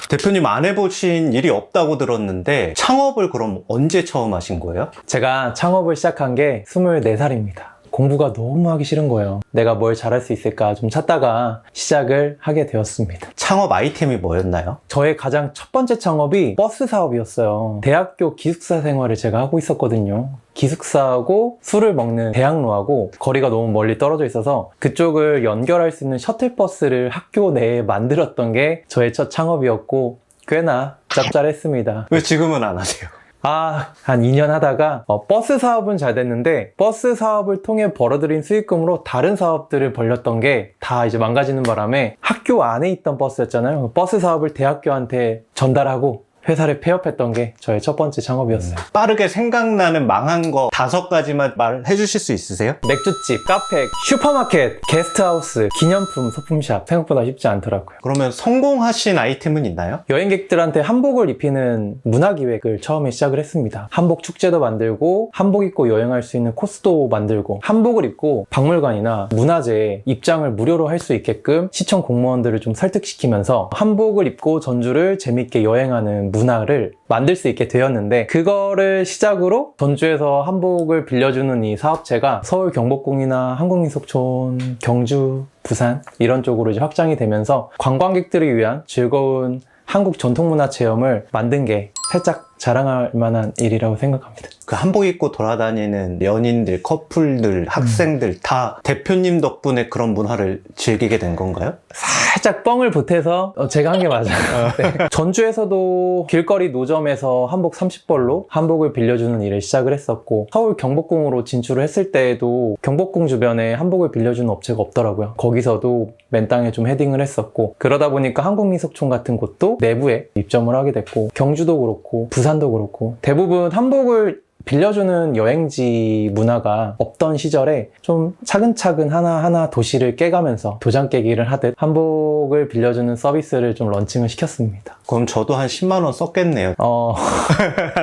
대표님 안 해보신 일이 없다고 들었는데 창업을 그럼 언제 처음 하신 거예요? 제가 창업을 시작한 게 24살입니다. 공부가 너무 하기 싫은 거예요. 내가 뭘 잘할 수 있을까 좀 찾다가 시작을 하게 되었습니다. 창업 아이템이 뭐였나요? 저의 가장 첫 번째 창업이 버스 사업이었어요. 대학교 기숙사 생활을 제가 하고 있었거든요. 기숙사하고 술을 먹는 대학로하고 거리가 너무 멀리 떨어져 있어서 그쪽을 연결할 수 있는 셔틀버스를 학교 내에 만들었던 게 저의 첫 창업이었고 꽤나 짭짤했습니다. 왜 지금은 안 하세요? 한 2년 하다가 버스 사업은 잘 됐는데 버스 사업을 통해 벌어들인 수익금으로 다른 사업들을 벌렸던 게 다 이제 망가지는 바람에 학교 안에 있던 버스였잖아요. 버스 사업을 대학교한테 전달하고 회사를 폐업했던 게 저의 첫 번째 창업이었어요. 빠르게 생각나는 망한 거 5가지만 말해 주실 수 있으세요? 맥주집, 카페, 슈퍼마켓, 게스트하우스, 기념품, 소품샵 생각보다 쉽지 않더라고요. 그러면 성공하신 아이템은 있나요? 여행객들한테 한복을 입히는 문화기획을 처음에 시작을 했습니다. 한복 축제도 만들고 한복 입고 여행할 수 있는 코스도 만들고 한복을 입고 박물관이나 문화재에 입장을 무료로 할 수 있게끔 시청 공무원들을 좀 설득시키면서 한복을 입고 전주를 재밌게 여행하는 문화를 만들 수 있게 되었는데 그거를 시작으로 전주에서 한복을 빌려주는 이 사업체가 서울 경복궁이나 한국민속촌, 경주, 부산 이런 쪽으로 이제 확장이 되면서 관광객들을 위한 즐거운 한국 전통문화 체험을 만든 게 살짝 자랑할 만한 일이라고 생각합니다. 그 한복 입고 돌아다니는 연인들, 커플들, 학생들 다 대표님 덕분에 그런 문화를 즐기게 된 건가요? 살짝 뻥을 보태서 제가 한 게 맞아요. 네. 전주에서도 길거리 노점에서 한복 30벌로 한복을 빌려주는 일을 시작을 했었고 서울 경복궁으로 진출을 했을 때에도 경복궁 주변에 한복을 빌려주는 업체가 없더라고요. 거기서도 맨 땅에 좀 헤딩을 했었고 그러다 보니까 한국민속촌 같은 곳도 내부에 입점을 하게 됐고 경주도 그렇고 부산도 그렇고 대부분 한복을 빌려주는 여행지 문화가 없던 시절에 좀 차근차근 하나하나 도시를 깨가면서 도장 깨기를 하듯 한복을 빌려주는 서비스를 좀 런칭을 시켰습니다. 그럼 저도 한 10만 원 썼겠네요.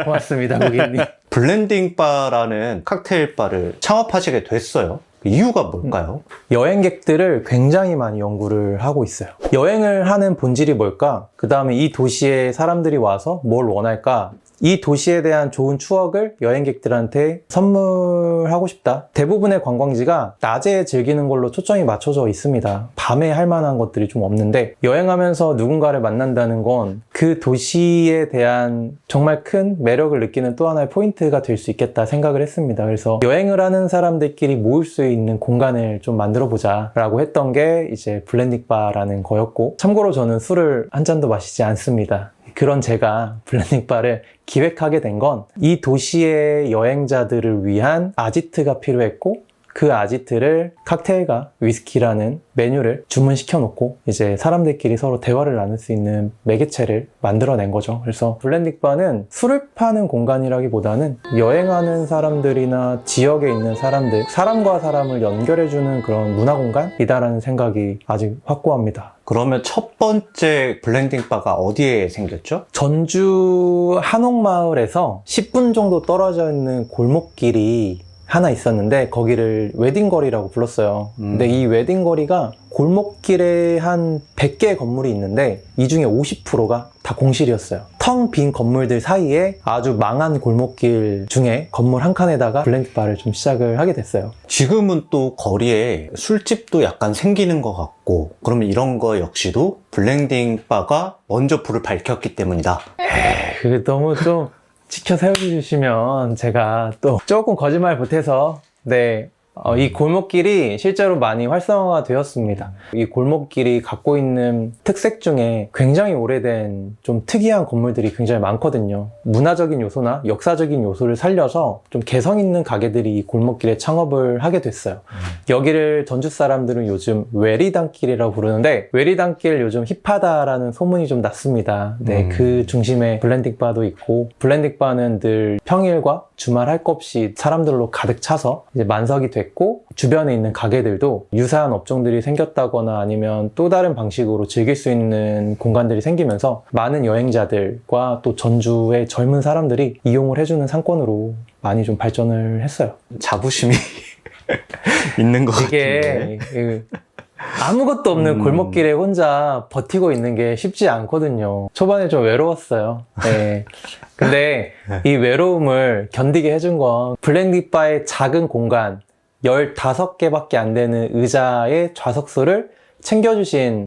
고맙습니다, 고객님. 블렌딩 바라는 칵테일 바를 창업하시게 됐어요. 이유가 뭘까요? 여행객들을 굉장히 많이 연구를 하고 있어요. 여행을 하는 본질이 뭘까? 그 다음에 이 도시에 사람들이 와서 뭘 원할까? 이 도시에 대한 좋은 추억을 여행객들한테 선물하고 싶다. 대부분의 관광지가 낮에 즐기는 걸로 초점이 맞춰져 있습니다. 밤에 할 만한 것들이 좀 없는데 여행하면서 누군가를 만난다는 건 그 도시에 대한 정말 큰 매력을 느끼는 또 하나의 포인트가 될 수 있겠다 생각을 했습니다. 그래서 여행을 하는 사람들끼리 모일 수 있는 공간을 좀 만들어 보자 라고 했던 게 이제 블렌딩 바라는 거였고 참고로 저는 술을 한 잔도 마시지 않습니다. 그런 제가 블렌딩 바를 기획하게 된 건 이 도시의 여행자들을 위한 아지트가 필요했고 그 아지트를 칵테일과 위스키라는 메뉴를 주문시켜 놓고 이제 사람들끼리 서로 대화를 나눌 수 있는 매개체를 만들어낸 거죠. 그래서 블렌딩 바는 술을 파는 공간이라기보다는 여행하는 사람들이나 지역에 있는 사람들, 사람과 사람을 연결해주는 그런 문화 공간이다라는 생각이 아직 확고합니다. 그러면 첫 번째 블렌딩 바가 어디에 생겼죠? 전주 한옥마을에서 10분 정도 떨어져 있는 골목길이 하나 있었는데 거기를 웨딩거리라고 불렀어요. 근데 이 웨딩거리가 골목길에 한 100개의 건물이 있는데 이 중에 50%가 다 공실이었어요. 텅 빈 건물들 사이에 아주 망한 골목길 중에 건물 한 칸에다가 블렌딩 바를 좀 시작을 하게 됐어요. 지금은 또 거리에 술집도 약간 생기는 것 같고 그러면 이런 거 역시도 블렌딩 바가 먼저 불을 밝혔기 때문이다. 그게 너무 좀 지켜 세워주시면 제가 또 조금 거짓말 보태서 이 골목길이 실제로 많이 활성화가 되었습니다. 이 골목길이 갖고 있는 특색 중에 굉장히 오래된 좀 특이한 건물들이 굉장히 많거든요. 문화적인 요소나 역사적인 요소를 살려서 좀 개성 있는 가게들이 이 골목길에 창업을 하게 됐어요. 여기를 전주 사람들은 요즘 외리단길이라고 부르는데 외리단길 요즘 힙하다라는 소문이 좀 났습니다. 그 중심에 블렌딩 바도 있고 블렌딩 바는 늘 평일과 주말 할 것 없이 사람들로 가득 차서 이제 만석이 됐고 주변에 있는 가게들도 유사한 업종들이 생겼다거나 아니면 또 다른 방식으로 즐길 수 있는 공간들이 생기면서 많은 여행자들과 또 전주의 젊은 사람들이 이용을 해주는 상권으로 많이 좀 발전을 했어요. 자부심이 있는 것 같은데. 이게 아무것도 없는 골목길에 혼자 버티고 있는 게 쉽지 않거든요. 초반에 좀 외로웠어요. 네. 근데 이 외로움을 견디게 해준 건 블렌딩바의 작은 공간, 15개밖에 안 되는 의자의 좌석수를 챙겨주신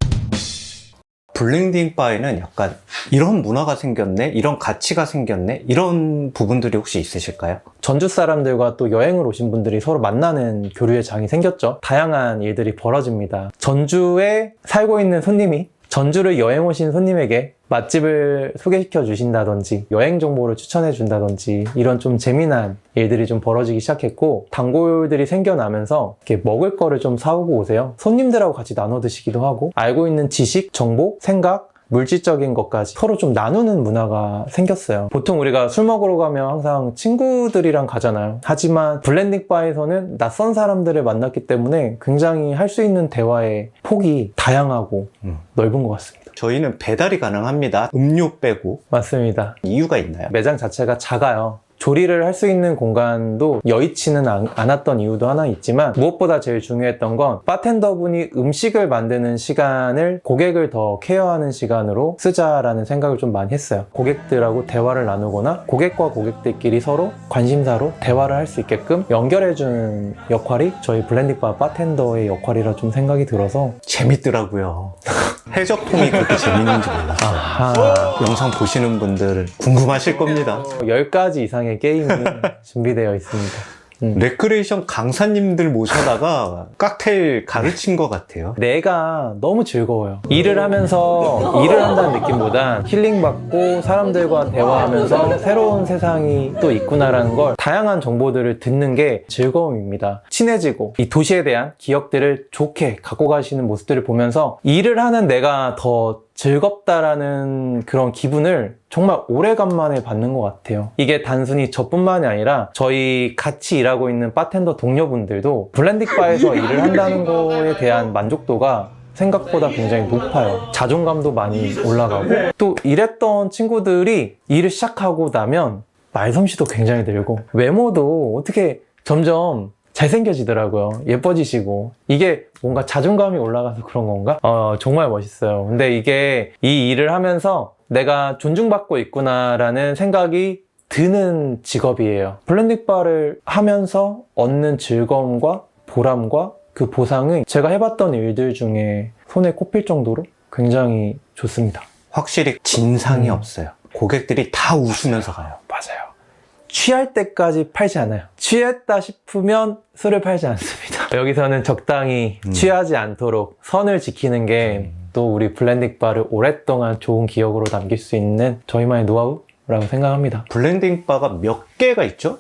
블렌딩 바에는 약간 이런 문화가 생겼네, 이런 가치가 생겼네, 이런 부분들이 혹시 있으실까요? 전주 사람들과 또 여행을 오신 분들이 서로 만나는 교류의 장이 생겼죠. 다양한 일들이 벌어집니다. 전주에 살고 있는 손님이 전주를 여행 오신 손님에게 맛집을 소개시켜 주신다든지 여행 정보를 추천해 준다든지 이런 좀 재미난 일들이 좀 벌어지기 시작했고, 단골들이 생겨나면서 이렇게 먹을 거를 좀 사오고 오세요. 손님들하고 같이 나눠 드시기도 하고, 알고 있는 지식, 정보, 생각, 물질적인 것까지 서로 좀 나누는 문화가 생겼어요. 보통 우리가 술 먹으러 가면 항상 친구들이랑 가잖아요. 하지만 블렌딩 바에서는 낯선 사람들을 만났기 때문에 굉장히 할 수 있는 대화의 폭이 다양하고 넓은 것 같습니다. 저희는 배달이 가능합니다. 음료 빼고. 맞습니다. 이유가 있나요? 매장 자체가 작아요. 조리를 할 수 있는 공간도 여의치는 않았던 이유도 하나 있지만, 무엇보다 제일 중요했던 건 바텐더분이 음식을 만드는 시간을 고객을 더 케어하는 시간으로 쓰자라는 생각을 좀 많이 했어요. 고객들하고 대화를 나누거나 고객과 고객들끼리 서로 관심사로 대화를 할 수 있게끔 연결해주는 역할이 저희 블렌딩바 바텐더의 역할이라 좀 생각이 들어서 재밌더라고요. 해적통이 그렇게 재밌는지 몰랐어요. 아하. 영상 보시는 분들 궁금하실 겁니다. 10가지 이상의 게임이 준비되어 있습니다. 레크레이션 강사님들 모셔다가 칵테일 가르친 것 같아요. 내가 너무 즐거워요. 일을 하면서 일을 한다는 느낌보단 힐링받고 사람들과 대화하면서 새로운 세상이 또 있구나라는 걸, 다양한 정보들을 듣는 게 즐거움입니다. 친해지고 이 도시에 대한 기억들을 좋게 갖고 가시는 모습들을 보면서 일을 하는 내가 더 즐겁다라는 그런 기분을 정말 오래간만에 받는 것 같아요. 이게 단순히 저뿐만이 아니라 저희 같이 일하고 있는 바텐더 동료분들도 블렌딩바에서 일을 한다는 거에 대한 만족도가 생각보다 굉장히 높아요. 자존감도 많이 올라가고, 또 일했던 친구들이 일을 시작하고 나면 말솜씨도 굉장히 늘고 외모도 어떻게 점점 잘생겨지더라고요. 예뻐지시고. 이게 뭔가 자존감이 올라가서 그런 건가? 정말 멋있어요. 근데 이게 이 일을 하면서 내가 존중받고 있구나라는 생각이 드는 직업이에요. 블렌딩바를 하면서 얻는 즐거움과 보람과 그 보상은 제가 해봤던 일들 중에 손에 꼽힐 정도로 굉장히 좋습니다. 확실히 진상이 없어요. 고객들이 다 웃으면서 가요. 맞아요. 취할 때까지 팔지 않아요. 취했다 싶으면 술을 팔지 않습니다. 여기서는 적당히 취하지 않도록 선을 지키는 게 또 우리 블렌딩바를 오랫동안 좋은 기억으로 남길 수 있는 저희만의 노하우라고 생각합니다. 블렌딩 바가 몇 개가 있죠?